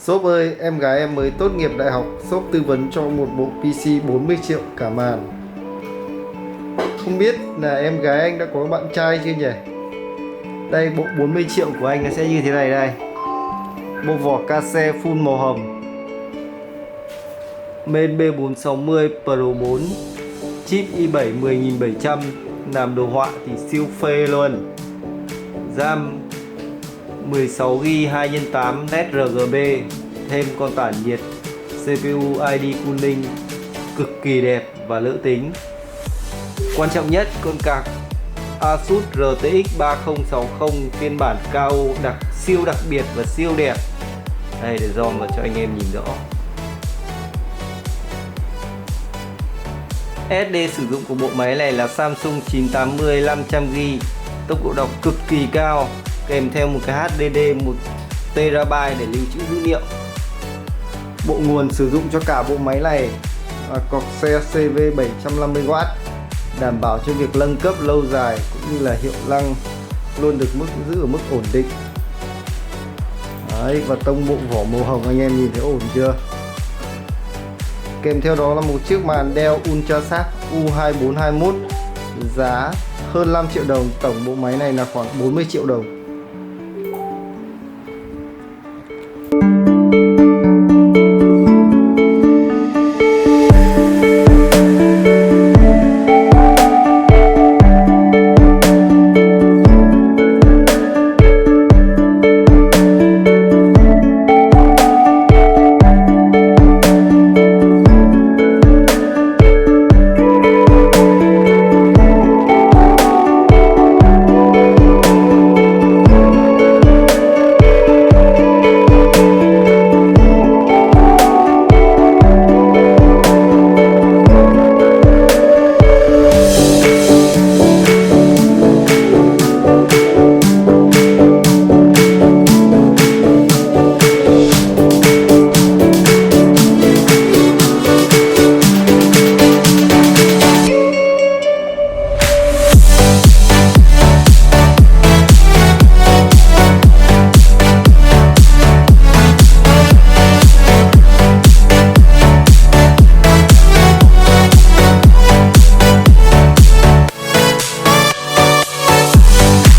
Shop ơi, em gái em mới tốt nghiệp đại học, shop tư vấn cho một bộ PC 40 triệu cả màn. Không biết là em gái anh đã có bạn trai chưa nhỉ? Đây, bộ 40 triệu của anh nó sẽ như thế này đây. Bộ vỏ case full màu hồng. Main B460 Pro 4, chip i7 10700, làm đồ họa thì siêu phê luôn. RAM 16GB 2x8 LED RGB, thêm con tản nhiệt, CPU ID cooling cực kỳ đẹp và nữ tính. Quan trọng nhất, con card Asus RTX 3060 phiên bản KO siêu đặc biệt và siêu đẹp. Đây, để zoom vào cho anh em nhìn rõ. SSD sử dụng của bộ máy này là Samsung 980 500GB, tốc độ đọc cực kỳ cao, kèm theo một cái HDD 1TB để lưu trữ dữ liệu. Bộ nguồn sử dụng cho cả bộ máy này là Corsair CV 750W, đảm bảo cho việc nâng cấp lâu dài cũng như là hiệu năng luôn được giữ ở mức ổn định. Đấy, và tông bộ vỏ màu hồng anh em nhìn thấy ổn chưa? Kèm theo đó là một chiếc màn Dell Ultrasharp U2421, giá hơn 5 triệu đồng. Tổng bộ máy này là khoảng 40 triệu đồng.